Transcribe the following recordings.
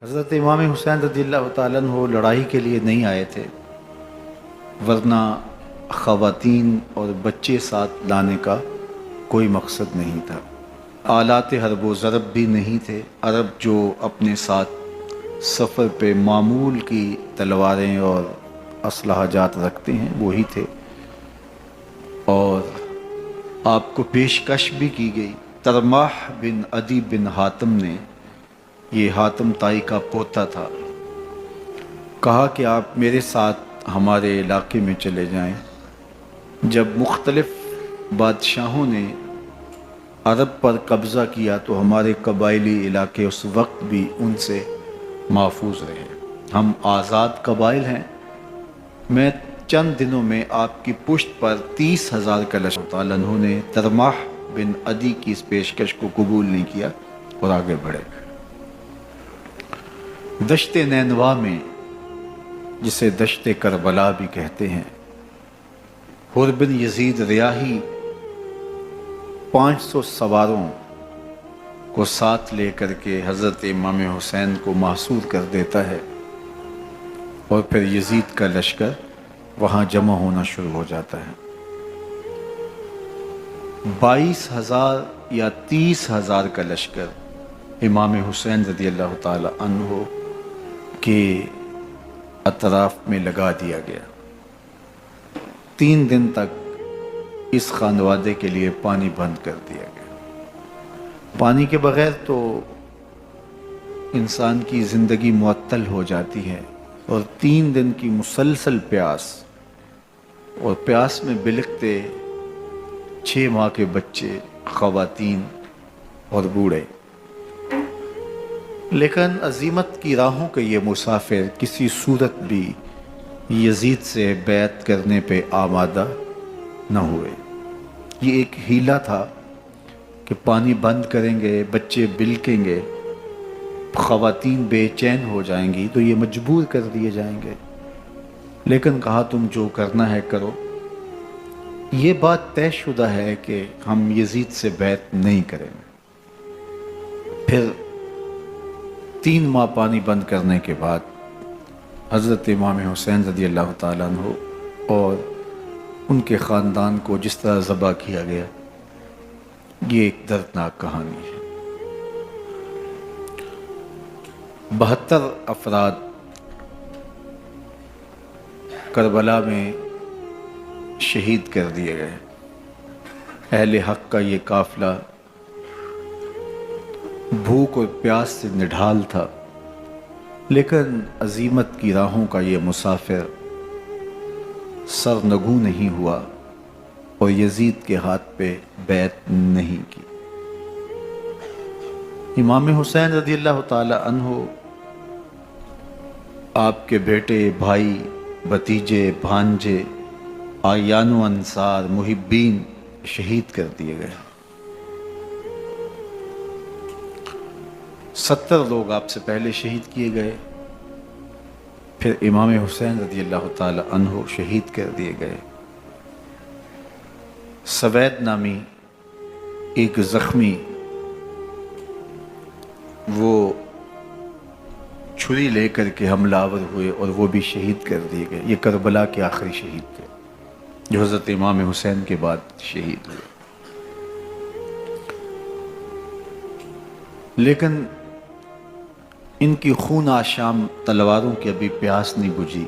حضرت امام حسین رضی اللہ تعالیٰ عنہ لڑائی کے لیے نہیں آئے تھے، ورنہ خواتین اور بچے ساتھ لانے کا کوئی مقصد نہیں تھا۔ آلات حرب و ضرب بھی نہیں تھے۔ عرب جو اپنے ساتھ سفر پہ معمول کی تلواریں اور اسلحہ جات رکھتے ہیں وہی تھے، اور آپ کو پیشکش بھی کی گئی۔ ترماح بن عدی بن حاتم نے، یہ حاتم تائی کا پوتا تھا، کہا کہ آپ میرے ساتھ ہمارے علاقے میں چلے جائیں۔ جب مختلف بادشاہوں نے عرب پر قبضہ کیا تو ہمارے قبائلی علاقے اس وقت بھی ان سے محفوظ رہے۔ ہم آزاد قبائل ہیں۔ میں چند دنوں میں آپ کی پشت پر 30,000 کا لشکر تعالیٰ عنہ نے ترماح بن عدی کی اس پیشکش کو قبول نہیں کیا اور آگے بڑھے۔ دشت نینوا میں، جسے دشت کربلا بھی کہتے ہیں، حر بن یزید ریاحی 500 سواروں کو ساتھ لے کر کے حضرت امام حسین کو محصور کر دیتا ہے، اور پھر یزید کا لشکر وہاں جمع ہونا شروع ہو جاتا ہے۔ 22,000 یا 30,000 کا لشکر امام حسین رضی اللہ تعالی عنہ کے اطراف میں لگا دیا گیا۔ 3 دن تک اس خانوادے کے لیے پانی بند کر دیا گیا۔ پانی کے بغیر تو انسان کی زندگی معطل ہو جاتی ہے، اور 3 دن کی مسلسل پیاس، اور پیاس میں بلکتے 6 ماہ کے بچے، خواتین اور بوڑھے۔ لیکن عزیمت کی راہوں کے یہ مسافر کسی صورت بھی یزید سے بیعت کرنے پہ آمادہ نہ ہوئے۔ یہ ایک ہیلا تھا کہ پانی بند کریں گے، بچے بلکیں گے، خواتین بے چین ہو جائیں گی تو یہ مجبور کر دیے جائیں گے۔ لیکن کہا تم جو کرنا ہے کرو۔ یہ بات طے شدہ ہے کہ ہم یزید سے بیعت نہیں کریں گے۔ پھر 3 ماہ پانی بند کرنے کے بعد حضرت امام حسین رضی اللہ تعالیٰ عنہ اور ان کے خاندان کو جس طرح ذبح کیا گیا، یہ ایک دردناک کہانی ہے۔ 72 افراد کربلا میں شہید کر دیے گئے۔ اہل حق کا یہ قافلہ بھوک اور پیاس سے نڈھال تھا، لیکن عزیمت کی راہوں کا یہ مسافر سرنگوں نہیں ہوا اور یزید کے ہاتھ پہ بیعت نہیں کی۔ امام حسین رضی اللہ تعالی عنہ آپ کے بیٹے، بھائی، بھتیجے، بھانجے، اعیان و انصار، محبین شہید کر دیے گئے۔ 70 لوگ آپ سے پہلے شہید کیے گئے، پھر امام حسین رضی اللہ تعالی عنہ شہید کر دیے گئے۔ سوید نامی ایک زخمی، وہ چھری لے کر کے حملہ آور ہوئے اور وہ بھی شہید کر دیے گئے۔ یہ کربلا کے آخری شہید تھے جو حضرت امام حسین کے بعد شہید ہوئے۔ لیکن ان کی خون آشام تلواروں کی ابھی پیاس نہیں بجھی،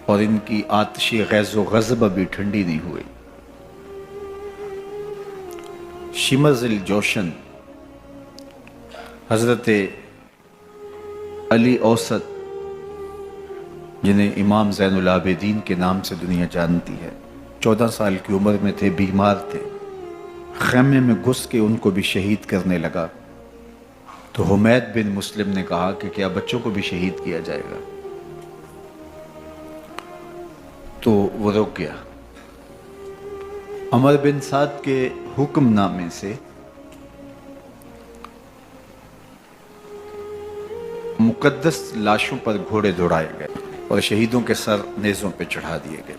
اور ان کی آتش غیظ و غضب ابھی ٹھنڈی نہیں ہوئی۔ شمر الجوشن حضرت علی اوسط، جنہیں امام زین العابدین کے نام سے دنیا جانتی ہے، 14 سال کی عمر میں تھے، بیمار تھے، خیمے میں گھس کے ان کو بھی شہید کرنے لگا تو حمید بن مسلم نے کہا کہ کیا بچوں کو بھی شہید کیا جائے گا؟ تو وہ رک گیا۔ عمر بن سعد کے حکم نامے سے مقدس لاشوں پر گھوڑے دوڑائے گئے اور شہیدوں کے سر نیزوں پہ چڑھا دیے گئے۔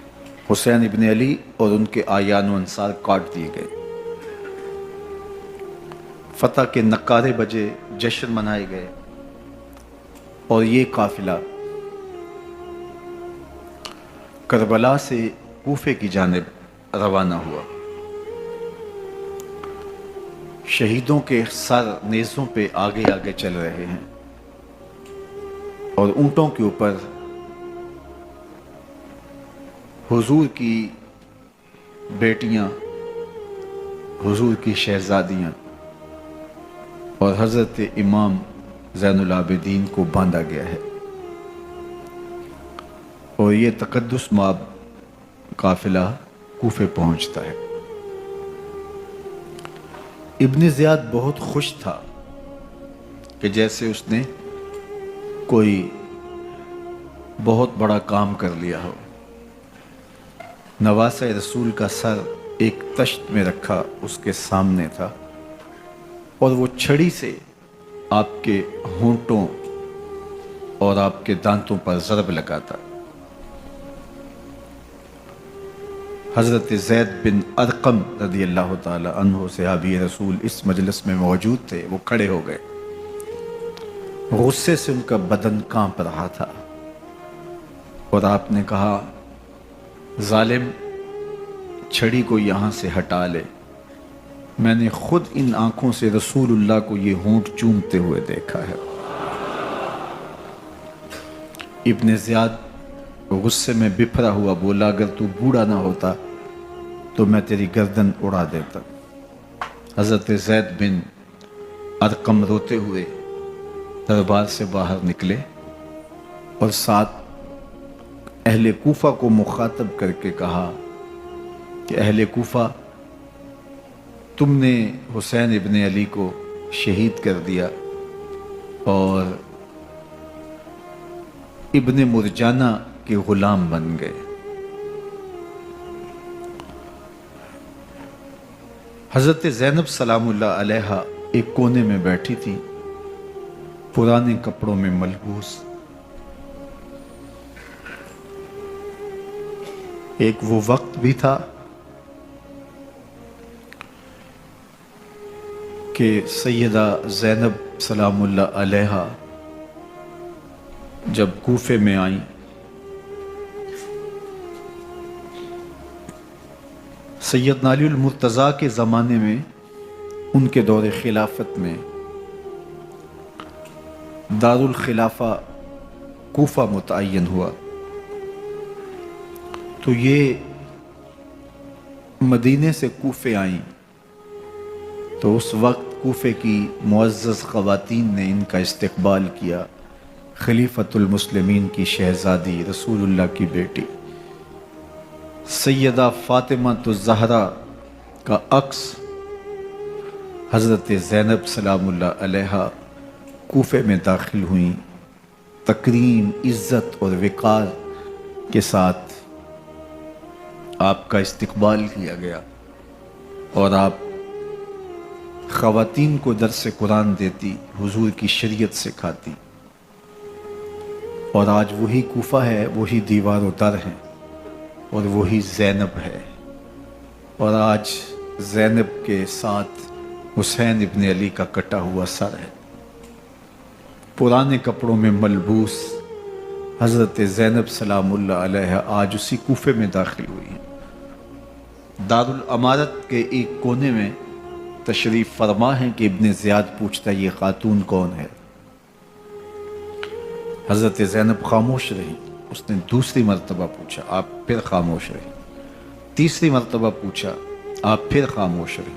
حسین ابن علی اور ان کے اعیان و انصار کاٹ دیے گئے۔ فتح کے نقارے بجے، جشن منائے گئے، اور یہ قافلہ کربلا سے کوفے کی جانب روانہ ہوا۔ شہیدوں کے سر نیزوں پہ آگے آگے چل رہے ہیں، اور اونٹوں کے اوپر حضور کی بیٹیاں، حضور کی شہزادیاں اور حضرت امام زین العابدین کو باندھا گیا ہے، اور یہ تقدس مآب قافلہ کوفے پہنچتا ہے۔ ابن زیاد بہت خوش تھا کہ جیسے اس نے کوئی بہت بڑا کام کر لیا ہو۔ نواسہ رسول کا سر ایک تشت میں رکھا اس کے سامنے تھا، اور وہ چھڑی سے آپ کے ہونٹوں اور آپ کے دانتوں پر ضرب لگاتا۔ حضرت زید بن ارقم رضی اللہ تعالی عنہ صحابی رسول اس مجلس میں موجود تھے۔ وہ کھڑے ہو گئے، غصے سے ان کا بدن کانپ رہا تھا، اور آپ نے کہا، ظالم، چھڑی کو یہاں سے ہٹا لے، میں نے خود ان آنکھوں سے رسول اللہ کو یہ ہونٹ چومتے ہوئے دیکھا ہے۔ ابن زیاد غصے میں بپھرا ہوا بولا، اگر تو بوڑھا نہ ہوتا تو میں تیری گردن اڑا دیتا۔ حضرت زید بن ارقم روتے ہوئے دربار سے باہر نکلے، اور ساتھ اہل کوفہ کو مخاطب کر کے کہا کہ اہل کوفہ، تم نے حسین ابن علی کو شہید کر دیا، اور ابن مرجانہ کے غلام بن گئے۔ حضرت زینب سلام اللہ علیہا ایک کونے میں بیٹھی تھی، پرانے کپڑوں میں ملبوس۔ ایک وہ وقت بھی تھا کہ سیدہ زینب سلام اللہ علیہا جب کوفے میں آئیں، سیدنا علی المرتضیٰ کے زمانے میں، ان کے دور خلافت میں دارالخلافہ کوفہ متعین ہوا، تو یہ مدینے سے کوفے آئیں، تو اس وقت کوفے کی معزز خواتین نے ان کا استقبال کیا۔ خلیفۃ المسلمین کی شہزادی، رسول اللہ کی بیٹی سیدہ فاطمہ الزہرا کا عکس حضرت زینب سلام اللہ علیہا کوفے میں داخل ہوئیں، تکریم، عزت اور وقار کے ساتھ آپ کا استقبال کیا گیا، اور آپ خواتین کو درس قرآن دیتی، حضور کی شریعت سکھاتی، اور آج وہی کوفہ ہے، وہی دیوار و در ہے، اور وہی زینب ہے، اور آج زینب کے ساتھ حسین ابن علی کا کٹا ہوا سر ہے۔ پرانے کپڑوں میں ملبوس حضرت زینب سلام اللہ علیہ آج اسی کوفے میں داخل ہوئی ہیں۔ دارالامارت کے ایک کونے میں تشریف فرما ہے کہ ابن زیاد پوچھتا ہے، یہ خاتون کون ہے؟ حضرت زینب خاموش رہی۔ اس نے دوسری مرتبہ پوچھا، آپ پھر خاموش رہی۔ تیسری مرتبہ پوچھا، آپ پھر خاموش رہی۔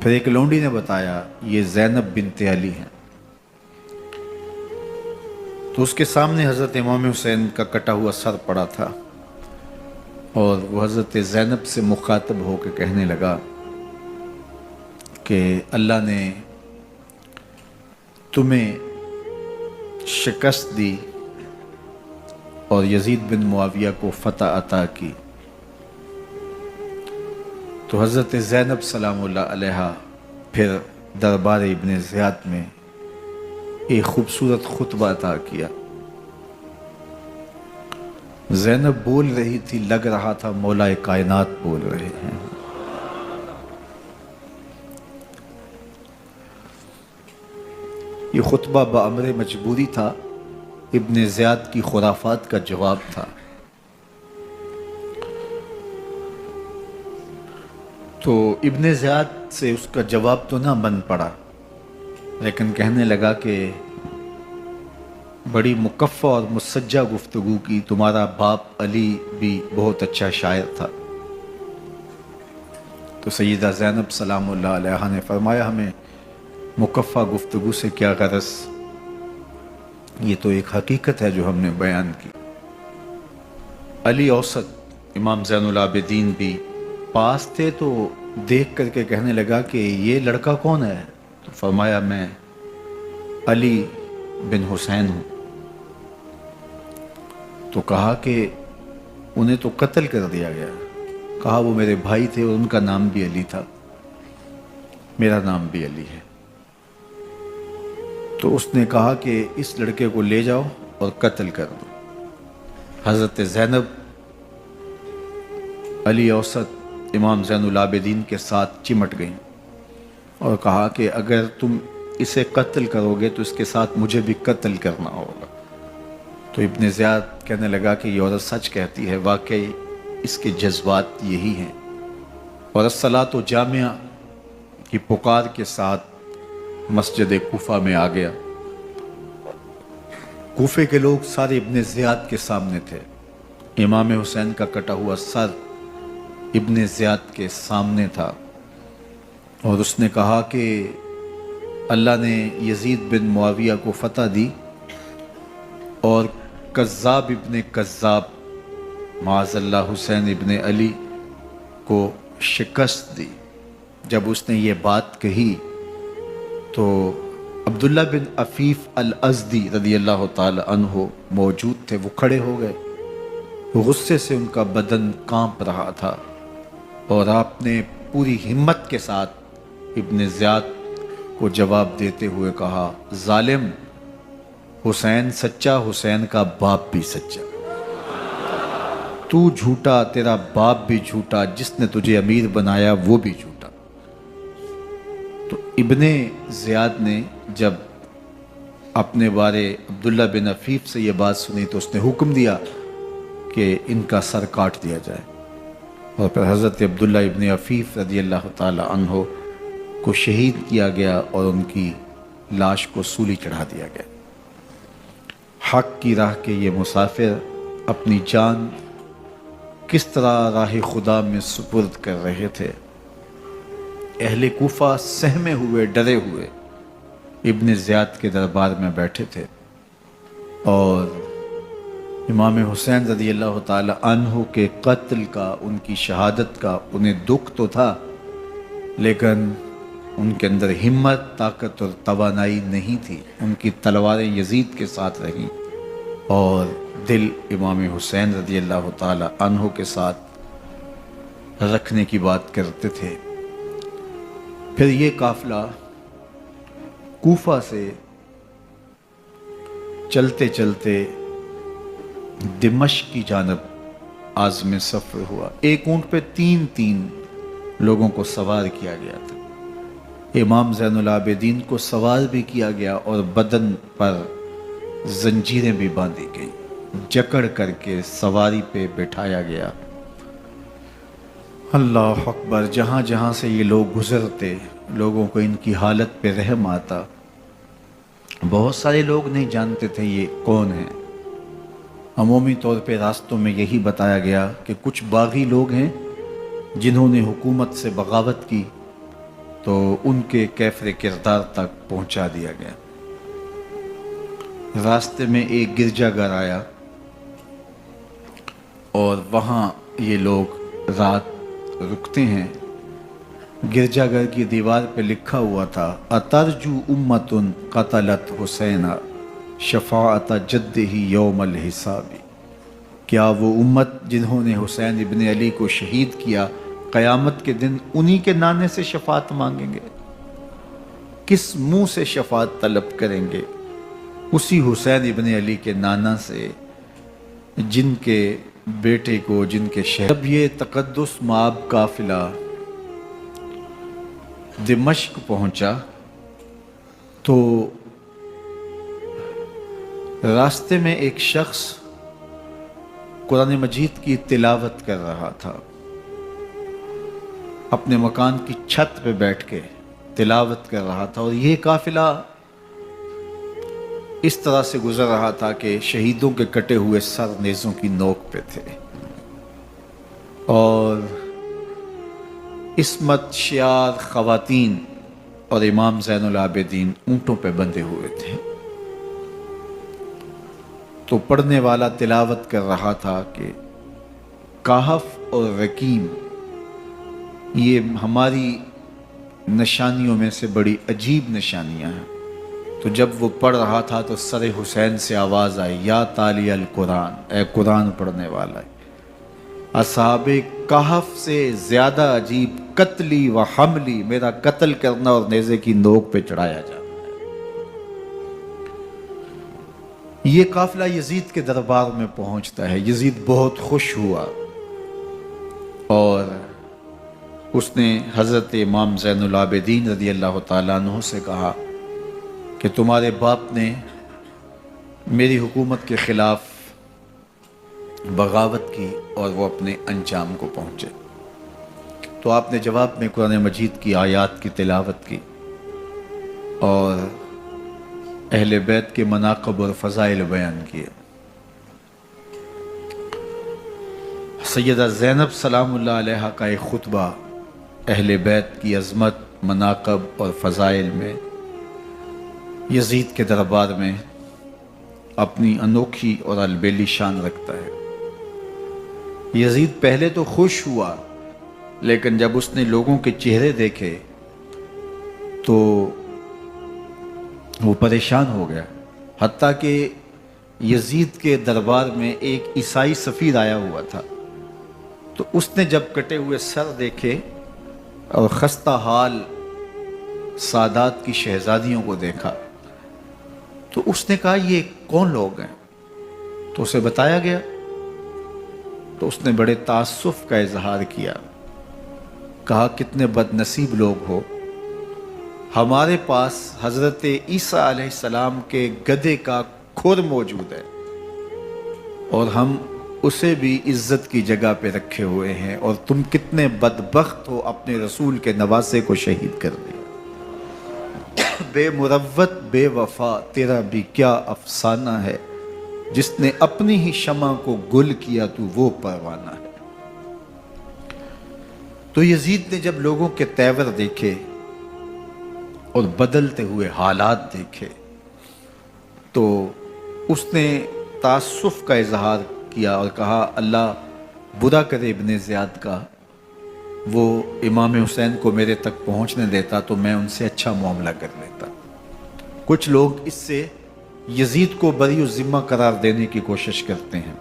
پھر ایک لونڈی نے بتایا، یہ زینب بنت علی ہیں۔ تو اس کے سامنے حضرت امام حسین کا کٹا ہوا سر پڑا تھا، اور وہ حضرت زینب سے مخاطب ہو کے کہنے لگا کہ اللہ نے تمہیں شکست دی اور یزید بن معاویہ کو فتح عطا کی۔ تو حضرت زینب سلام اللہ علیہا پھر دربار ابن زیاد میں ایک خوبصورت خطبہ عطا کیا۔ زینب بول رہی تھی، لگ رہا تھا مولا کائنات بول رہے ہیں۔ یہ خطبہ بامر مجبوری تھا، ابن زیاد کی خرافات کا جواب تھا۔ تو ابن زیاد سے اس کا جواب تو نہ بن پڑا، لیکن کہنے لگا کہ بڑی مکفّہ اور مسجع گفتگو کی، تمہارا باپ علی بھی بہت اچھا شاعر تھا۔ تو سیدہ زینب سلام اللہ علیہا نے فرمایا ہمیں مکفّہ گفتگو سے کیا غرض، یہ تو ایک حقیقت ہے جو ہم نے بیان کی۔ علی اوسط امام زین العابدین بھی پاس تھے، تو دیکھ کر کے کہنے لگا کہ یہ لڑکا کون ہے؟ تو فرمایا میں علی بن حسین ہوں۔ تو کہا کہ انہیں تو قتل کر دیا گیا۔ کہا وہ میرے بھائی تھے اور ان کا نام بھی علی تھا، میرا نام بھی علی ہے۔ تو اس نے کہا کہ اس لڑکے کو لے جاؤ اور قتل کر دو۔ حضرت زینب علی اوسط امام زین العابدین کے ساتھ چمٹ گئیں اور کہا کہ اگر تم اسے قتل کرو گے تو اس کے ساتھ مجھے بھی قتل کرنا ہوگا۔ تو ابن زیاد کہنے لگا کہ یہ عورت سچ کہتی ہے، واقعی اس کے جذبات یہی ہیں۔ اور الصلاۃ جامعہ کی پکار کے ساتھ مسجد کوفہ میں آ گیا۔ کوفے کے لوگ سارے ابن زیاد کے سامنے تھے۔ امام حسین کا کٹا ہوا سر ابن زیاد کے سامنے تھا، اور اس نے کہا کہ اللہ نے یزید بن معاویہ کو فتح دی اور کذاب ابن کذاب معاذ اللہ حسین ابن علی کو شکست دی۔ جب اس نے یہ بات کہی تو عبداللہ بن عفیف الازدی رضی اللہ تعالی عنہ موجود تھے، وہ کھڑے ہو گئے۔ غصے سے ان کا بدن کانپ رہا تھا، اور آپ نے پوری ہمت کے ساتھ ابن زیاد کو جواب دیتے ہوئے کہا، ظالم، حسین سچا، حسین کا باپ بھی سچا، تو جھوٹا، تیرا باپ بھی جھوٹا، جس نے تجھے امیر بنایا وہ بھی جھوٹا۔ تو ابن زیاد نے جب اپنے بارے عبداللہ بن عفیف سے یہ بات سنی تو اس نے حکم دیا کہ ان کا سر کاٹ دیا جائے، اور پھر حضرت عبداللہ ابن عفیف رضی اللہ تعالی عنہ کو شہید کیا گیا اور ان کی لاش کو سولی چڑھا دیا گیا۔ حق کی راہ کے یہ مسافر اپنی جان کس طرح راہ خدا میں سپرد کر رہے تھے۔ اہل کوفہ سہمے ہوئے، ڈرے ہوئے ابن زیاد کے دربار میں بیٹھے تھے، اور امام حسین رضی اللہ تعالی عنہ کے قتل کا، ان کی شہادت کا انہیں دکھ تو تھا، لیکن ان کے اندر ہمت، طاقت اور توانائی نہیں تھی۔ ان کی تلواریں یزید کے ساتھ رہیں اور دل امام حسین رضی اللہ تعالی عنہ کے ساتھ رکھنے کی بات کرتے تھے۔ پھر یہ قافلہ کوفہ سے چلتے چلتے دمشق کی جانب عازم سفر ہوا۔ ایک اونٹ پہ تین لوگوں کو سوار کیا گیا تھا۔ امام زین العابدین کو سوار بھی کیا گیا اور بدن پر زنجیریں بھی باندھی گئی، جکڑ کر کے سواری پہ بٹھایا گیا۔ اللہ اکبر! جہاں جہاں سے یہ لوگ گزرتے، لوگوں کو ان کی حالت پہ رحم آتا۔ بہت سارے لوگ نہیں جانتے تھے یہ کون ہیں۔ عمومی طور پہ راستوں میں یہی بتایا گیا کہ کچھ باغی لوگ ہیں جنہوں نے حکومت سے بغاوت کی، تو ان کے کیفر کردار تک پہنچا دیا گیا۔ راستے میں ایک گرجا گھر آیا اور وہاں یہ لوگ رات رکتے ہیں۔ گرجا گھر کی دیوار پہ لکھا ہوا تھا، اترجو امت قتلت حسین شفاعت جدہ یوم الحساب۔ کیا وہ امت جنہوں نے حسین ابن علی کو شہید کیا، قیامت کے دن انہی کے نانے سے شفاعت مانگیں گے؟ کس منہ سے شفاعت طلب کریں گے؟ اسی حسین ابن علی کے نانا سے، جن کے بیٹے کو، جن کے شہر۔ جب یہ تقدس مآب قافلہ دمشق پہنچا تو راستے میں ایک شخص قرآن مجید کی تلاوت کر رہا تھا، اپنے مکان کی چھت پہ بیٹھ کے تلاوت کر رہا تھا، اور یہ قافلہ اس طرح سے گزر رہا تھا کہ شہیدوں کے کٹے ہوئے سر نیزوں کی نوک پہ تھے، اور عصمت شیار خواتین اور امام زین العابدین اونٹوں پہ بندھے ہوئے تھے۔ تو پڑھنے والا تلاوت کر رہا تھا کہ کہف اور رقیم یہ ہماری نشانیوں میں سے بڑی عجیب نشانیاں ہیں۔ تو جب وہ پڑھ رہا تھا تو سر حسین سے آواز آئی، یا تالی القرآن، اے قرآن پڑھنے والا ہے، اصحاب کہف سے زیادہ عجیب قتلی و حملی، میرا قتل کرنا اور نیزے کی نوک پہ چڑھایا جانا ہے۔ یہ قافلہ یزید کے دربار میں پہنچتا ہے۔ یزید بہت خوش ہوا اور اس نے حضرت امام زین العابدین رضی اللہ تعالیٰ عنہ سے کہا کہ تمہارے باپ نے میری حکومت کے خلاف بغاوت کی اور وہ اپنے انجام کو پہنچے۔ تو آپ نے جواب میں قرآن مجید کی آیات کی تلاوت کی اور اہل بیت کے مناقب اور فضائل بیان کیے۔ سیدہ زینب سلام اللہ علیہ کا ایک خطبہ اہل بیت کی عظمت، مناقب اور فضائل میں یزید کے دربار میں اپنی انوکھی اور البیلی شان رکھتا ہے۔ یزید پہلے تو خوش ہوا، لیکن جب اس نے لوگوں کے چہرے دیکھے تو وہ پریشان ہو گیا، حتیٰ کہ یزید کے دربار میں ایک عیسائی سفیر آیا ہوا تھا، تو اس نے جب کٹے ہوئے سر دیکھے اور خستہ حال سادات کی شہزادیوں کو دیکھا تو اس نے کہا یہ کون لوگ ہیں؟ تو اسے بتایا گیا، تو اس نے بڑے تعصف کا اظہار کیا، کہا کتنے بد نصیب لوگ ہو، ہمارے پاس حضرت عیسیٰ علیہ السلام کے گدھے کا کھر موجود ہے اور ہم اسے بھی عزت کی جگہ پہ رکھے ہوئے ہیں، اور تم کتنے بدبخت ہو، اپنے رسول کے نواسے کو شہید کر دیا۔ بے مروت بے وفا تیرا بھی کیا افسانہ ہے، جس نے اپنی ہی شمع کو گل کیا تو وہ پروانہ ہے۔ تو یزید نے جب لوگوں کے تیور دیکھے اور بدلتے ہوئے حالات دیکھے تو اس نے تعصف کا اظہار کیا اور کہا اللہ برا کرے ابن زیاد کا، وہ امام حسین کو میرے تک پہنچنے دیتا تو میں ان سے اچھا معاملہ کر لیتا۔ کچھ لوگ اس سے یزید کو بری الذمہ قرار دینے کی کوشش کرتے ہیں،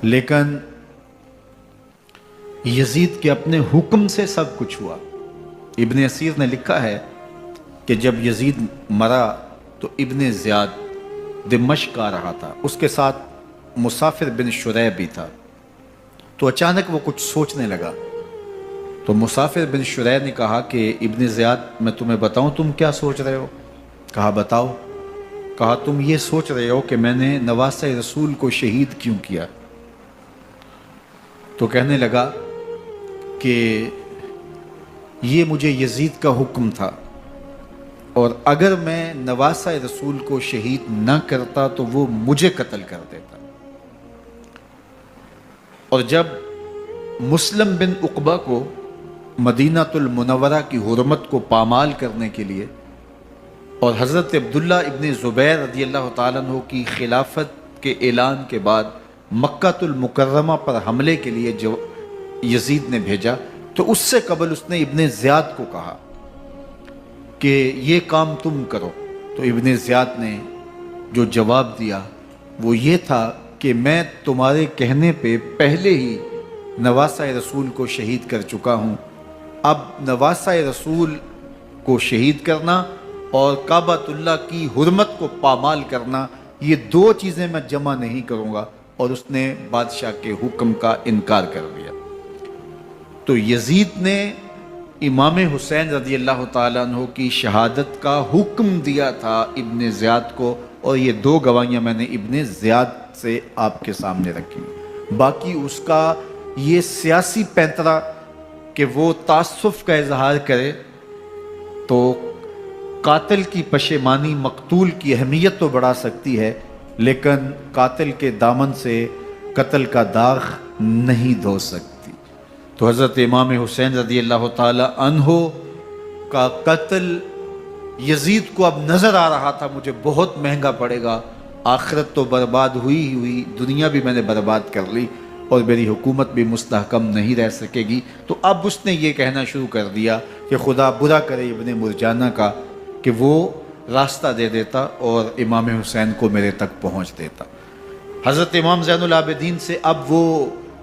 لیکن یزید کے اپنے حکم سے سب کچھ ہوا۔ ابن اسیر نے لکھا ہے کہ جب یزید مرا تو ابن زیاد دمشق آ رہا تھا، اس کے ساتھ مسافر بن شریح بھی تھا، تو اچانک وہ کچھ سوچنے لگا، تو مسافر بن شریح نے کہا کہ ابن زیاد میں تمہیں بتاؤں تم کیا سوچ رہے ہو؟ کہا بتاؤ۔ کہا تم یہ سوچ رہے ہو کہ میں نے نواسہ رسول کو شہید کیوں کیا؟ تو کہنے لگا کہ یہ مجھے یزید کا حکم تھا، اور اگر میں نواسہ رسول کو شہید نہ کرتا تو وہ مجھے قتل کر دیتا۔ اور جب مسلم بن عقبہ کو مدینہ المنورہ کی حرمت کو پامال کرنے کے لیے اور حضرت عبداللہ ابن زبیر رضی اللہ تعالیٰ عنہ کی خلافت کے اعلان کے بعد مکہ المکرمہ پر حملے کے لیے جو یزید نے بھیجا، تو اس سے قبل اس نے ابن زیاد کو کہا کہ یہ کام تم کرو، تو ابن زیاد نے جو جواب دیا وہ یہ تھا کہ میں تمہارے کہنے پہ پہلے ہی نواسہ رسول کو شہید کر چکا ہوں، اب نواسہ رسول کو شہید کرنا اور کعبۃ اللہ کی حرمت کو پامال کرنا، یہ دو چیزیں میں جمع نہیں کروں گا، اور اس نے بادشاہ کے حکم کا انکار کر دیا۔ تو یزید نے امام حسین رضی اللہ تعالیٰ عنہ کی شہادت کا حکم دیا تھا ابن زیاد کو، اور یہ 2 گواہیاں میں نے ابن زیاد سے آپ کے سامنے رکھی. باقی اس کا یہ سیاسی پینترا کہ وہ تعصب کا اظہار کرے تو قاتل کی پشیمانی مقتول کی اہمیت تو بڑھا سکتی ہے، لیکن قاتل کے دامن سے قتل کا داغ نہیں دھو سکتی. تو حضرت امام حسین رضی اللہ تعالی عنہ کا قتل یزید کو اب نظر آ رہا تھا مجھے بہت مہنگا پڑے گا، آخرت تو برباد ہوئی، دنیا بھی میں نے برباد کر لی اور میری حکومت بھی مستحکم نہیں رہ سکے گی. تو اب اس نے یہ کہنا شروع کر دیا کہ خدا برا کرے ابن مرجانہ کا کہ وہ راستہ دے دیتا اور امام حسین کو میرے تک پہنچ دیتا. حضرت امام زین العابدین سے اب وہ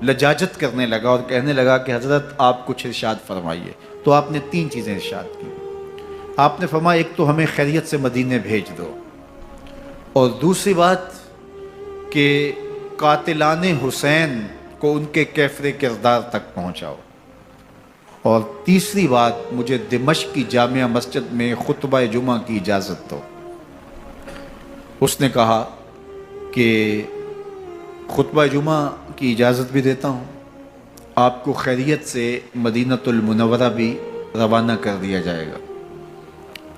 لجاجت کرنے لگا اور کہنے لگا کہ حضرت آپ کچھ ارشاد فرمائیے. تو آپ نے 3 چیزیں ارشاد کی. آپ نے فرمایا ایک تو ہمیں خیریت سے مدینے بھیج دو، اور دوسری بات کہ قاتلان حسین کو ان کے کیفر کردار تک پہنچاؤ، اور تیسری بات مجھے دمشق کی جامعہ مسجد میں خطبہ جمعہ کی اجازت دو. اس نے کہا کہ خطبہ جمعہ کی اجازت بھی دیتا ہوں، آپ کو خیریت سے مدینۃ المنورہ بھی روانہ کر دیا جائے گا،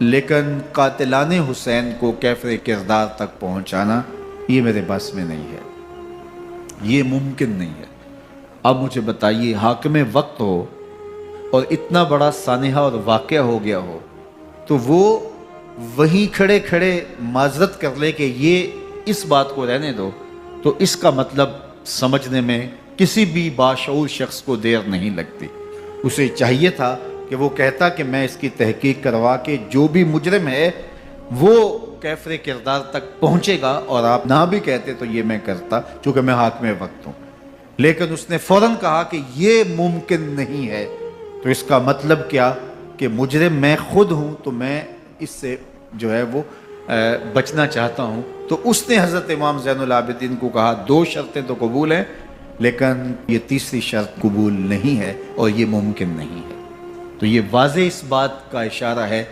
لیکن قاتلان حسین کو کیفر کردار تک پہنچانا یہ میرے بس میں نہیں ہے، یہ ممکن نہیں ہے. اب مجھے بتائیے حاکم وقت ہو اور اتنا بڑا سانحہ اور واقعہ ہو گیا ہو تو وہ وہیں کھڑے کھڑے معذرت کر لے کہ یہ اس بات کو رہنے دو، تو اس کا مطلب سمجھنے میں کسی بھی باشعور شخص کو دیر نہیں لگتی. اسے چاہیے تھا کہ وہ کہتا کہ میں اس کی تحقیق کروا کے جو بھی مجرم ہے وہ کیفر کردار تک پہنچے گا، اور آپ نہ بھی کہتے تو یہ میں کرتا چونکہ میں حاکم وقت ہوں. لیکن اس نے فوراً کہا کہ یہ ممکن نہیں ہے. تو اس کا مطلب کیا کہ مجرم میں خود ہوں، تو میں اس سے جو ہے وہ بچنا چاہتا ہوں. تو اس نے حضرت امام زین العابدین کو کہا 2 شرطیں تو قبول ہیں، لیکن یہ تیسری شرط قبول نہیں ہے اور یہ ممکن نہیں ہے. تو یہ واضح اس بات کا اشارہ ہے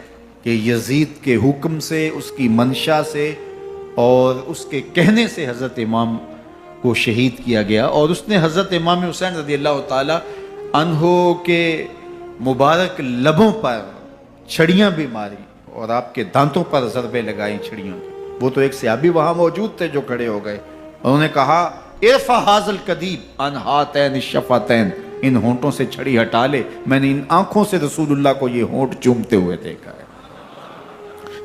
کہ یزید کے حکم سے، اس کی منشا سے اور اس کے کہنے سے حضرت امام کو شہید کیا گیا، اور اس نے حضرت امام حسین رضی اللہ تعالی عنہ کے مبارک لبوں پر چھڑیاں بھی ماری اور آپ کے دانتوں پر ضربیں لگائیں چھڑیوں کی. وہ تو ایک صحابی وہاں موجود تھے جو کھڑے ہو گئے، انہوں نے کہا ارفع ھذا القدیب عن ھاتین الشفتین، ان ہونٹوں سے چھڑی ہٹا لے، میں نے ان آنکھوں سے رسول اللہ کو یہ ہونٹ چومتے ہوئے دیکھا ہے.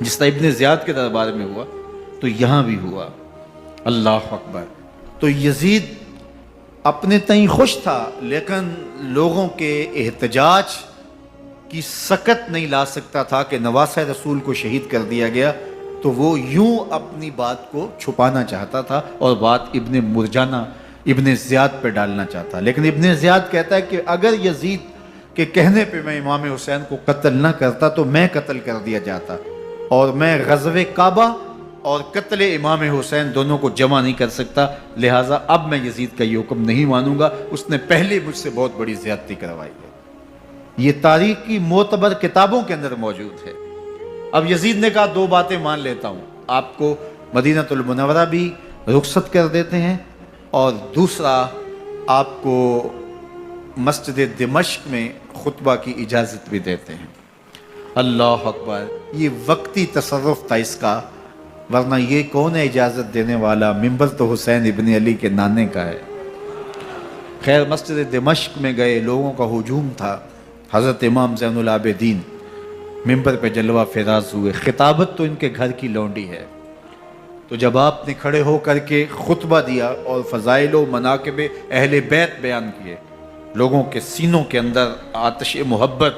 جس طرح ابن زیاد کے دربار میں ہوا تو یہاں بھی ہوا. اللہ اکبر. تو یزید اپنے تئیں خوش تھا، لیکن لوگوں کے احتجاج کی سکت نہیں لا سکتا تھا کہ نواسہ رسول کو شہید کر دیا گیا. تو وہ یوں اپنی بات کو چھپانا چاہتا تھا اور بات ابن مرجانہ ابن زیاد پہ ڈالنا چاہتا. لیکن ابن زیاد کہتا ہے کہ اگر یزید کے کہنے پہ میں امام حسین کو قتل نہ کرتا تو میں قتل کر دیا جاتا، اور میں غزوہ کعبہ اور قتل امام حسین دونوں کو جمع نہیں کر سکتا، لہٰذا اب میں یزید کا یہ حکم نہیں مانوں گا، اس نے پہلے مجھ سے بہت بڑی زیادتی کروائی ہے. یہ تاریخ کی معتبر کتابوں کے اندر موجود ہے. اب یزید نے کہا 2 باتیں مان لیتا ہوں، آپ کو مدینۃ المنورہ بھی رخصت کر دیتے ہیں، اور دوسرا آپ کو مسجد دمشق میں خطبہ کی اجازت بھی دیتے ہیں. اللہ اکبر. یہ وقتی تصرف تھا اس کا، ورنہ یہ کون ہے اجازت دینے والا؟ ممبر تو حسین ابن علی کے نانے کا ہے. خیر مسجد دمشق میں گئے، لوگوں کا ہجوم تھا. حضرت امام زین العابدین ممبر پہ جلوہ فراز ہوئے. خطابت تو ان کے گھر کی لونڈی ہے. تو جب آپ نے کھڑے ہو کر کے خطبہ دیا اور فضائل و مناقب اہل بیت بیان کیے، لوگوں کے سینوں کے اندر آتش محبت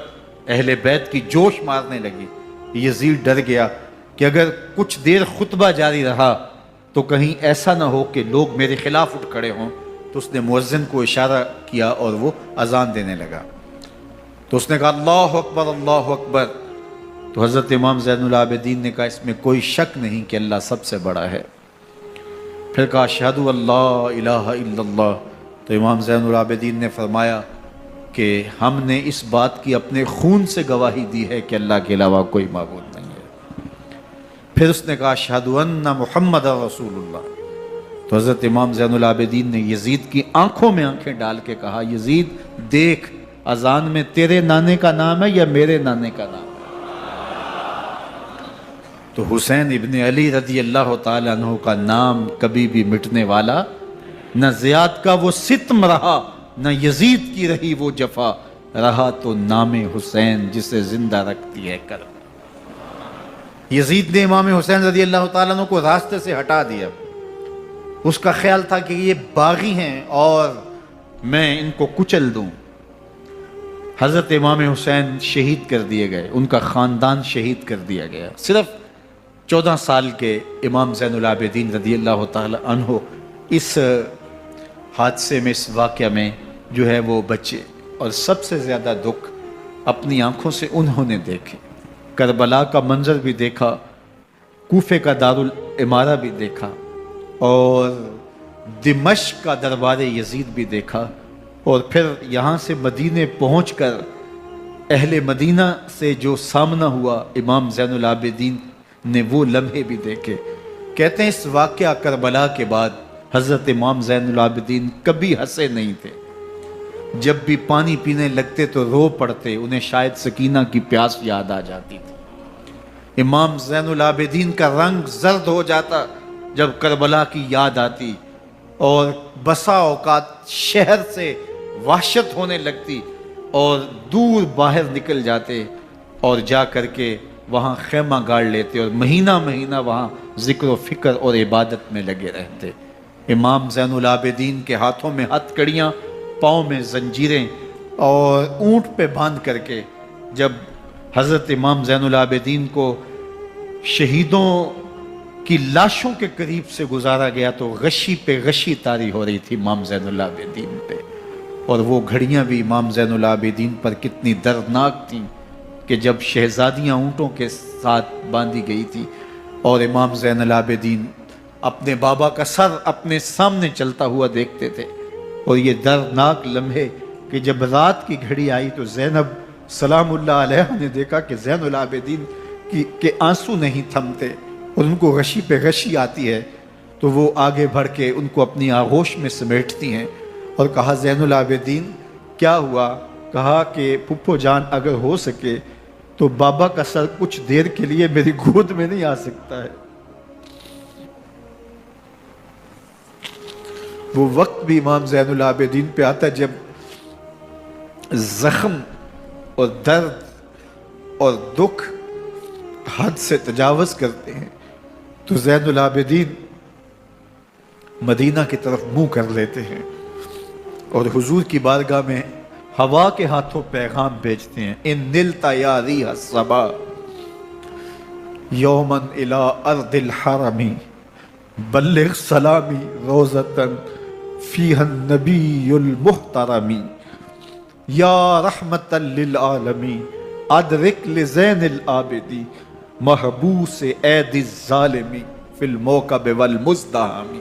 اہل بیت کی جوش مارنے لگی. یزید ڈر گیا کہ اگر کچھ دیر خطبہ جاری رہا تو کہیں ایسا نہ ہو کہ لوگ میرے خلاف اٹھ کھڑے ہوں. تو اس نے مؤذن کو اشارہ کیا اور وہ اذان دینے لگا. تو اس نے کہا اللہ اکبر اللہ اکبر. تو حضرت امام زین العابدین نے کہا اس میں کوئی شک نہیں کہ اللہ سب سے بڑا ہے. پھر کہا اشہد اللہ الہ الا اللہ. تو امام زین العابدین نے فرمایا کہ ہم نے اس بات کی اپنے خون سے گواہی دی ہے کہ اللہ کے علاوہ کوئی معبود نہیں ہے. پھر اس نے کہا اشہدو ان محمد رسول اللہ. تو حضرت امام زین العابدین نے یزید کی آنکھوں میں آنکھیں ڈال کے کہا یزید دیکھ اذان میں تیرے نانے کا نام ہے یا میرے نانے کا نام ہے؟ تو حسین ابن علی رضی اللہ تعالیٰ عنہ کا نام کبھی بھی مٹنے والا نہ زیاد کا وہ ستم رہا نہ یزید کی رہی وہ جفا، رہا تو نام حسین جسے زندہ رکھتی ہے کر. یزید نے امام حسین رضی اللہ تعالیٰ عنہ کو راستے سے ہٹا دیا. اس کا خیال تھا کہ یہ باغی ہیں اور میں ان کو کچل دوں. حضرت امام حسین شہید کر دیے گئے، ان کا خاندان شہید کر دیا گیا. صرف 14 سال کے امام زین العابدین رضی اللہ تعالی عنہ اس حادثے میں، اس واقعہ میں جو ہے وہ بچے. اور سب سے زیادہ دکھ اپنی آنکھوں سے انہوں نے دیکھے. کربلا کا منظر بھی دیکھا، کوفے کا دارالعمارہ بھی دیکھا، اور دمشق کا دربار یزید بھی دیکھا، اور پھر یہاں سے مدینے پہنچ کر اہل مدینہ سے جو سامنا ہوا امام زین العابدین نے وہ لمحے بھی دیکھے. کہتے ہیں اس واقعہ کربلا کے بعد حضرت امام زین العابدین کبھی ہنسے نہیں تھے. جب بھی پانی پینے لگتے تو رو پڑتے، انہیں شاید سکینہ کی پیاس یاد آ جاتی تھی. امام زین العابدین کا رنگ زرد ہو جاتا جب کربلا کی یاد آتی، اور بسا اوقات شہر سے وحشت ہونے لگتی اور دور باہر نکل جاتے اور جا کر کے وہاں خیمہ گاڑ لیتے اور مہینہ مہینہ وہاں ذکر و فکر اور عبادت میں لگے رہتے. امام زین العابدین کے ہاتھوں میں ہتھ کڑیاں، پاؤں میں زنجیریں، اور اونٹ پہ باندھ کر کے جب حضرت امام زین العابدین کو شہیدوں کی لاشوں کے قریب سے گزارا گیا تو غشی پہ غشی طاری ہو رہی تھی امام زین العابدین پہ. اور وہ گھڑیاں بھی امام زین العابدین پر کتنی دردناک تھیں کہ جب شہزادیاں اونٹوں کے ساتھ باندھی گئی تھی اور امام زین العابدین اپنے بابا کا سر اپنے سامنے چلتا ہوا دیکھتے تھے. اور یہ دردناک لمحے کہ جب رات کی گھڑی آئی تو زینب سلام اللہ علیہ نے دیکھا کہ زین العابدین کے آنسو نہیں تھمتے اور ان کو غشی پہ غشی آتی ہے، تو وہ آگے بڑھ کے ان کو اپنی آغوش میں سمیٹتی ہیں اور کہا زین العابدین کیا ہوا؟ کہا کہ پھپھو جان اگر ہو سکے تو بابا کا سر کچھ دیر کے لیے میری گود میں نہیں آ سکتا ہے. وہ وقت بھی امام زین العابدین پہ آتا ہے جب زخم اور درد اور دکھ حد سے تجاوز کرتے ہیں تو زین العابدین مدینہ کی طرف منہ کر لیتے ہیں اور حضور کی بارگاہ میں ہوا کے ہاتھوں پیغام بھیجتے ہیں. ان نلت یا ریح الصبا یوما الی ارض الحرم بلغ سلامی روزتن فیہا النبی المحترم یا رحمتا للعالمین ادرک لزین العابدی محبوس عید الظالمی فی الموکب والمزدحم.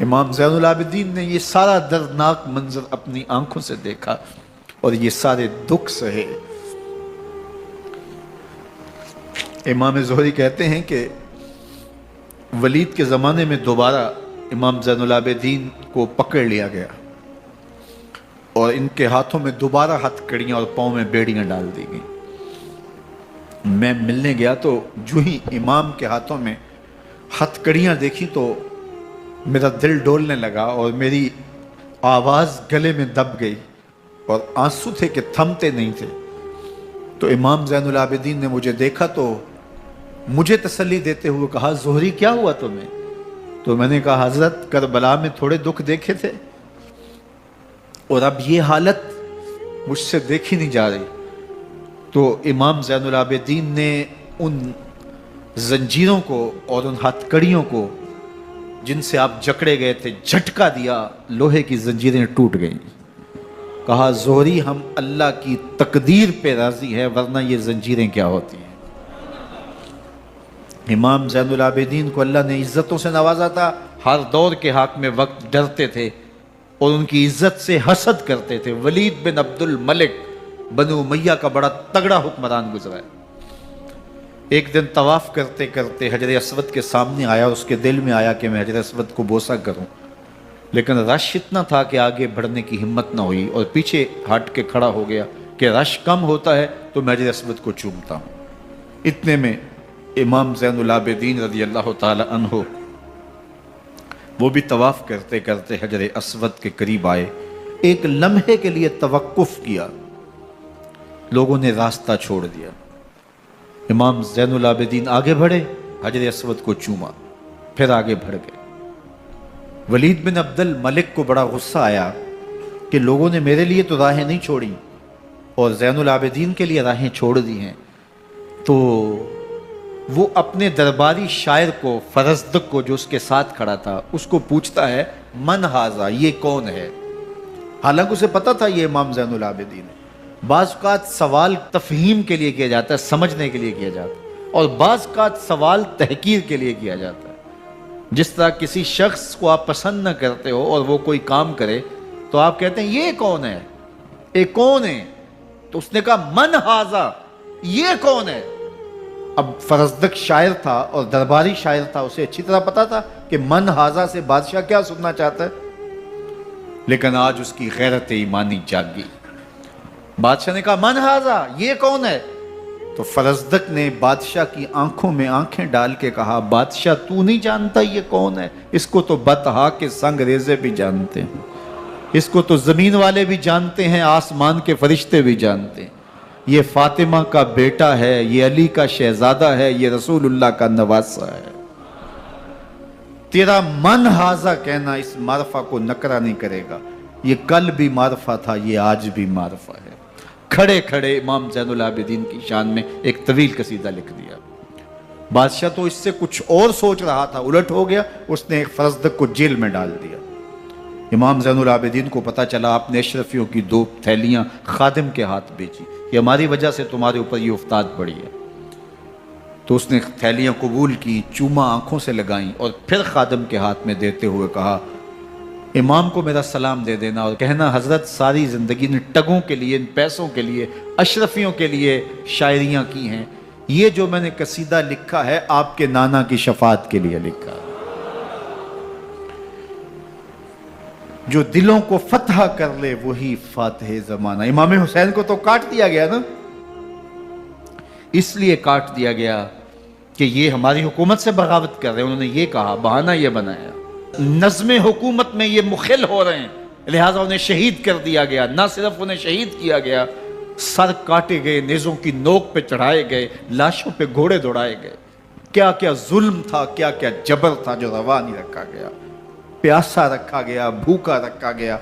امام زین العابدین نے یہ سارا دردناک منظر اپنی آنکھوں سے دیکھا اور یہ سارے دکھ سہے. امام زہری کہتے ہیں کہ ولید کے زمانے میں دوبارہ امام زین العابدین کو پکڑ لیا گیا اور ان کے ہاتھوں میں دوبارہ ہتھ کڑیاں اور پاؤں میں بیڑیاں ڈال دی گئیں. میں ملنے گیا تو جو ہی امام کے ہاتھوں میں ہتھ کڑیاں دیکھی تو میرا دل ڈولنے لگا اور میری آواز گلے میں دب گئی اور آنسو تھے کہ تھمتے نہیں تھے. تو امام زین العابدین نے مجھے دیکھا تو مجھے تسلی دیتے ہوئے کہا زہری کیا ہوا تمہیں؟ تو میں نے کہا حضرت کربلا میں تھوڑے دکھ دیکھے تھے اور اب یہ حالت مجھ سے دیکھی نہیں جا رہی. تو امام زین العابدین نے ان زنجیروں کو اور ان ہتھ کڑیوں کو جن سے آپ جکڑے گئے تھے جھٹکا دیا، لوہے کی زنجیریں ٹوٹ گئیں. کہا زہری ہم اللہ کی تقدیر پہ راضی ہے ورنہ یہ زنجیریں کیا ہوتی ہیں. امام زین العابدین کو اللہ نے عزتوں سے نوازا تھا، ہر دور کے حاکم وقت ڈرتے تھے اور ان کی عزت سے حسد کرتے تھے. ولید بن عبد الملک بنو امیہ کا بڑا تگڑا حکمران گزرا ہے. ایک دن طواف کرتے کرتے حجر اسود کے سامنے آیا اور اس کے دل میں آیا کہ میں حجر اسود کو بوسہ کروں، لیکن رش اتنا تھا کہ آگے بڑھنے کی ہمت نہ ہوئی اور پیچھے ہٹ کے کھڑا ہو گیا کہ رش کم ہوتا ہے تو میں حجر اسود کو چومتا ہوں۔ اتنے میں امام زین العابدین رضی اللہ تعالی عنہ وہ بھی طواف کرتے کرتے حجر اسود کے قریب آئے، ایک لمحے کے لیے توقف کیا، لوگوں نے راستہ چھوڑ دیا، امام زین العابدین آگے بڑھے، حجر اسود کو چوما، پھر آگے بڑھ گئے۔ ولید بن عبد الملک کو بڑا غصہ آیا کہ لوگوں نے میرے لیے تو راہیں نہیں چھوڑی اور زین العابدین کے لیے راہیں چھوڑ دی ہیں، تو وہ اپنے درباری شاعر کو، فرزدق کو جو اس کے ساتھ کھڑا تھا، اس کو پوچھتا ہے من ہاذا، یہ کون ہے؟ حالانکہ اسے پتا تھا یہ امام زین العابدین ہے۔ بعض اوقات سوال تفہیم کے لیے کیا جاتا ہے، سمجھنے کے لیے کیا جاتا ہے، اور بعض اوقات سوال تحقیر کے لیے کیا جاتا ہے۔ جس طرح کسی شخص کو آپ پسند نہ کرتے ہو اور وہ کوئی کام کرے تو آپ کہتے ہیں یہ کون ہے، یہ کون ہے؟ تو اس نے کہا من ہاذا، یہ کون ہے؟ اب فرزدق شاعر تھا اور درباری شاعر تھا، اسے اچھی طرح پتا تھا کہ من ہاذا سے بادشاہ کیا سننا چاہتا ہے، لیکن آج اس کی غیرت ایمانی جاگی۔ بادشاہ نے کہا من ہاذا، یہ کون ہے؟ تو فرزدق نے بادشاہ کی آنکھوں میں آنکھیں ڈال کے کہا بادشاہ تو نہیں جانتا یہ کون ہے؟ اس کو تو بطحا کے سنگ ریزے بھی جانتے ہیں، اس کو تو زمین والے بھی جانتے ہیں، آسمان کے فرشتے بھی جانتے ہیں، یہ فاطمہ کا بیٹا ہے، یہ علی کا شہزادہ ہے، یہ رسول اللہ کا نواسہ ہے۔ تیرا من ہاذا کہنا اس معرفہ کو نکرا نہیں کرے گا، یہ کل بھی معرفہ تھا، یہ آج بھی معرفہ ہے۔ کھڑے کھڑے امام زین العابدین کی شان میں ایک طویل قصیدہ لکھ دیا۔ بادشاہ تو اس سے کچھ اور سوچ رہا تھا، الٹ ہو گیا، اس نے ایک فرزدق کو جیل میں ڈال دیا۔ امام زین العابدین کو پتا چلا آپ نے اشرفیوں کی 2 تھیلیاں خادم کے ہاتھ بیچی، کہ ہماری وجہ سے تمہارے اوپر یہ افتاد پڑی ہے۔ تو اس نے تھیلیاں قبول کی، چوما آنکھوں سے لگائیں اور پھر خادم کے ہاتھ میں دیتے ہوئے کہا امام کو میرا سلام دے دینا اور کہنا حضرت ساری زندگی نے ٹگوں کے لیے، ان پیسوں کے لیے، اشرفیوں کے لیے شاعریاں کی ہیں، یہ جو میں نے قصیدہ لکھا ہے آپ کے نانا کی شفاعت کے لیے لکھا ہے۔ جو دلوں کو فتح کر لے وہی فاتح زمانہ۔ امام حسین کو تو کاٹ دیا گیا نا، اس لیے کاٹ دیا گیا کہ یہ ہماری حکومت سے بغاوت کر رہے ہیں، انہوں نے یہ کہا، بہانہ یہ بنایا، نظم حکومت میں یہ مخل ہو رہے ہیں، لہٰذا انہیں شہید کر دیا گیا۔ نہ صرف انہیں شہید کیا گیا، سر کاٹے گئے، نیزوں کی نوک پہ چڑھائے گئے، لاشوں پہ گھوڑے دوڑائے گئے۔ کیا کیا ظلم تھا، کیا کیا جبر تھا جو روا نہیں رکھا گیا، پیاسا رکھا گیا، بھوکا رکھا گیا،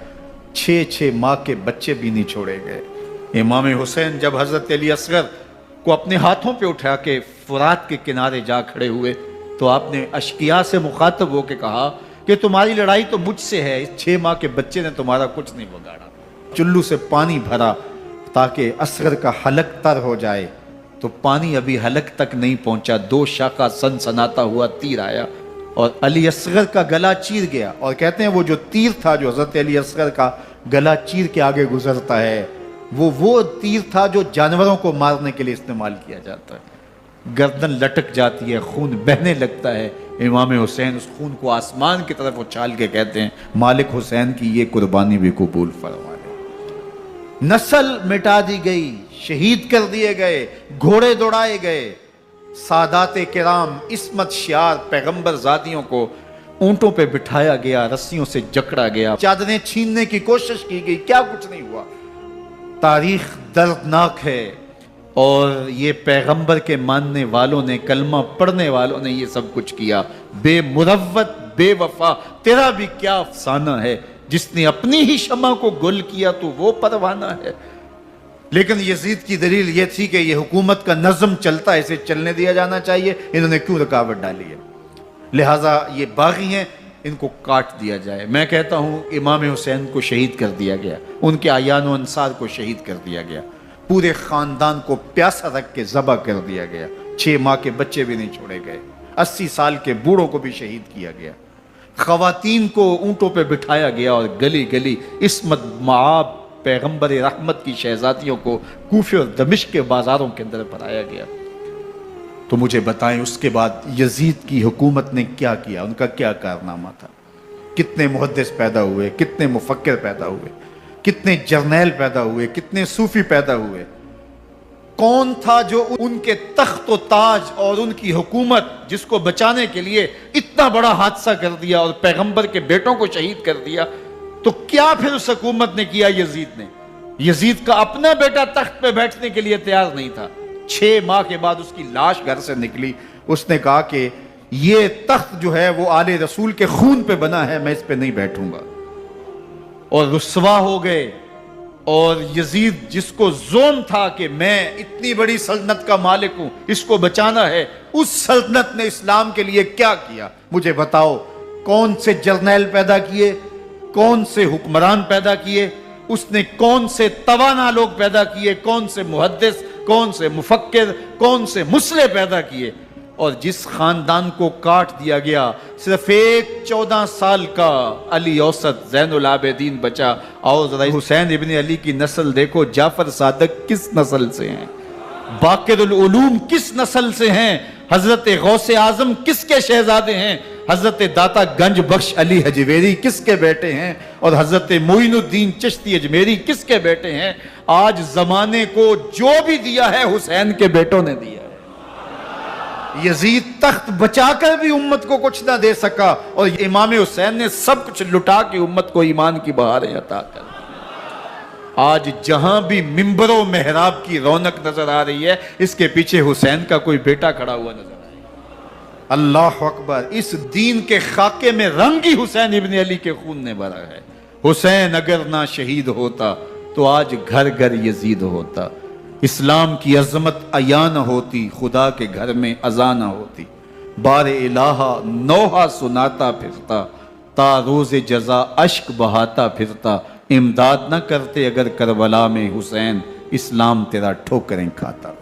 6 ماہ کے بچے بھی نہیں چھوڑے گئے۔ امام حسین جب حضرت علی اصغر کو اپنے ہاتھوں پہ اٹھا کے فرات کے کنارے جا کھڑے ہوئے تو آپ نے اشقیاء سے مخاطب ہو کے کہا کہ تمہاری لڑائی تو مجھ سے ہے، اس 6 ماہ کے بچے نے تمہارا کچھ نہیں بگاڑا۔ چلو سے پانی بھرا تاکہ اصغر کا حلق تر ہو جائے، تو پانی ابھی حلق تک نہیں پہنچا، 2 شاخہ سنسناتا ہوا تیر آیا اور علی اصغر کا گلا چیر گیا۔ اور کہتے ہیں وہ جو تیر تھا جو حضرت علی اصغر کا گلا چیر کے آگے گزرتا ہے، وہ تیر تھا جو جانوروں کو مارنے کے لیے استعمال کیا جاتا ہے۔ گردن لٹک جاتی ہے، خون بہنے لگتا ہے، امام حسین اس خون کو آسمان کی طرف اچھال کے کہتے ہیں مالک حسین کی یہ قربانی بھی قبول فرما لے۔ نسل مٹا دی گئی، شہید کر دیے گئے، گھوڑے دوڑائے گئے، سادات کرام عصمت شیار پیغمبر زادیوں کو اونٹوں پہ بٹھایا گیا، رسیوں سے جکڑا گیا، چادریں چھیننے کی کوشش کی گئی، کیا کچھ نہیں ہوا۔ تاریخ دردناک ہے، اور یہ پیغمبر کے ماننے والوں نے، کلمہ پڑھنے والوں نے یہ سب کچھ کیا۔ بے مروت، بے وفا، تیرا بھی کیا افسانہ ہے، جس نے اپنی ہی شمع کو گل کیا تو وہ پروانہ ہے۔ لیکن یزید کی دلیل یہ تھی کہ یہ حکومت کا نظم چلتا ہے، اسے چلنے دیا جانا چاہیے، انہوں نے کیوں رکاوٹ ڈالی ہے، لہٰذا یہ باغی ہیں، ان کو کاٹ دیا جائے۔ میں کہتا ہوں امام حسین کو شہید کر دیا گیا، ان کے اعیان و انصار کو شہید کر دیا گیا، پورے خاندان کو پیاسا رکھ کے ذبح کر دیا گیا، 6 ماہ کے بچے بھی نہیں چھوڑے گئے، 80 سال کے بوڑھوں کو بھی شہید کیا گیا، خواتین کو اونٹوں پہ بٹھایا گیا اور گلی گلی عصمت معاب پیغمبر رحمت کی شہزادیوں کو کوفے اور دمشق کے بازاروں کے اندر بھرایا گیا۔ تو مجھے بتائیں اس کے بعد یزید کی حکومت نے کیا کیا، ان کا کیا کارنامہ تھا؟ کتنے محدث پیدا ہوئے، کتنے مفکر پیدا ہوئے، کتنے جرنیل پیدا ہوئے، کتنے صوفی پیدا ہوئے؟ کون تھا جو ان کے تخت و تاج اور ان کی حکومت جس کو بچانے کے لیے اتنا بڑا حادثہ کر دیا اور پیغمبر کے بیٹوں کو شہید کر دیا؟ تو کیا پھر اس حکومت نے کیا یزید نے؟ یزید کا اپنا بیٹا تخت پہ بیٹھنے کے لیے تیار نہیں تھا۔ 6 ماہ کے بعد اس کی لاش گھر سے نکلی، اس نے کہا کہ یہ تخت جو ہے وہ آل رسول کے خون پہ بنا ہے، میں اس پہ نہیں بیٹھوں گا، اور رسوا ہو گئے۔ اور یزید جس کو زوم تھا کہ میں اتنی بڑی سلطنت کا مالک ہوں، اس کو بچانا ہے، اس سلطنت نے اسلام کے لیے کیا کیا؟ مجھے بتاؤ، کون سے جرنیل پیدا کیے، کون سے حکمران پیدا کیے، اس نے کون سے توانا لوگ پیدا کیے، کون سے محدث، کون سے مفکر، کون سے مسلح پیدا کیے؟ اور جس خاندان کو کاٹ دیا گیا، صرف ایک 14 سال کا علی اوسط زین العابدین بچا۔ اور ذرا حسین ابن علی کی نسل دیکھو، جعفر صادق کس نسل سے ہیں، باقر العلوم کس نسل سے ہیں، حضرت غوث اعظم کس کے شہزادے ہیں، حضرت داتا گنج بخش علی حجویری کس کے بیٹے ہیں، اور حضرت معین الدین چشتی اجمیری کس کے بیٹے ہیں؟ آج زمانے کو جو بھی دیا ہے حسین کے بیٹوں نے دیا ہے۔ یزید تخت بچا کر بھی امت کو کچھ نہ دے سکا، اور امام حسین نے سب کچھ لٹا کے امت کو ایمان کی بہاریں عطا کر دی۔ آج جہاں بھی ممبر و محراب کی رونق نظر آ رہی ہے، اس کے پیچھے حسین کا کوئی بیٹا کھڑا ہوا نظر آ رہا ہے۔ اللہ اکبر! اس دین کے خاکے میں رنگ ہی حسین ابن علی کے خون نے بھرا ہے۔ حسین اگر نہ شہید ہوتا تو آج گھر گھر یزید ہوتا، اسلام کی عظمت عیاں نہ ہوتی، خدا کے گھر میں اذان نہ ہوتی، بار الہ نوحہ سناتا پھرتا، تا روز جزا اشک بہاتا پھرتا، امداد نہ کرتے اگر کربلا میں حسین، اسلام تیرا ٹھوکریں کھاتا پھرتا۔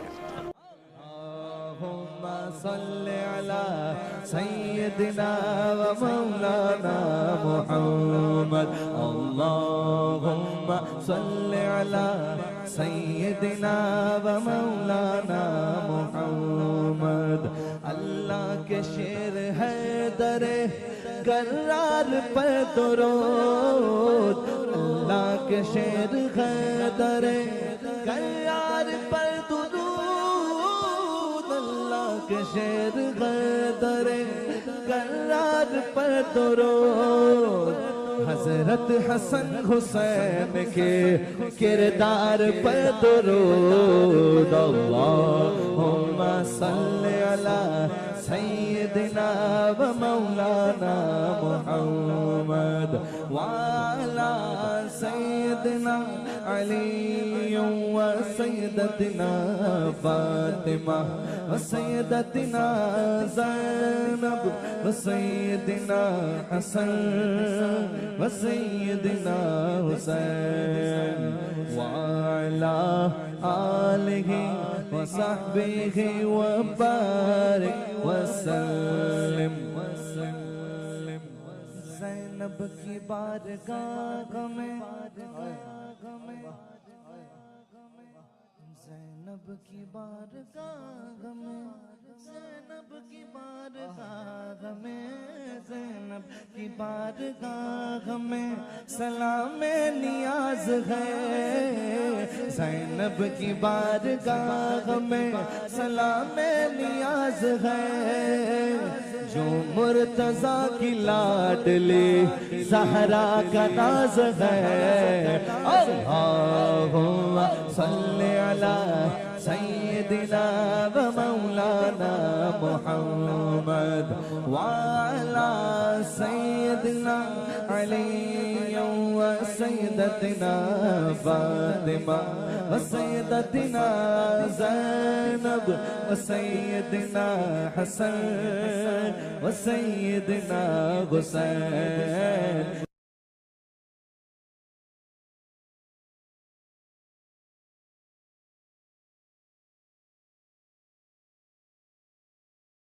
اللہم صلی علی سیدنا و مولانا محمد، اللہم صلی علی سیدنا و مولانا محمد۔ اللہ کے شیر ہے در کرار پر درود، اللہ کے شیر ہے در کرار پر درود، اللہ کے شیر ہے در کرار پر درود۔ حضرت حسن حسین کے کردار پر درود، اللہم صلی علی سیدنا و مولانا محمد، وعلی سیدنا علی و سیدتنا فاطمہ و سیدتنا زینب و سیدنا حسن و سیدنا حسین، وعلی آلہ و صحبہ و بارک وسلم۔ زینب کی بارگاہ میں، زینب کی بارگاہ میں، زینب کی بارگاہ میں، زینب کی بارگاہ میں سلام نیاز ہے، زینب کی بارگاہ میں سلام نیاز ہے، جو مرتضیٰ کی لاڈلی زہرا کا ناز ہے۔ اللہم صلی علی سیدنا و مولانا محمد، وعلی سیدنا علی و سیدتنا فاطمہ و سیدتنا زینب و سیدنا حسن و سیدنا حسین۔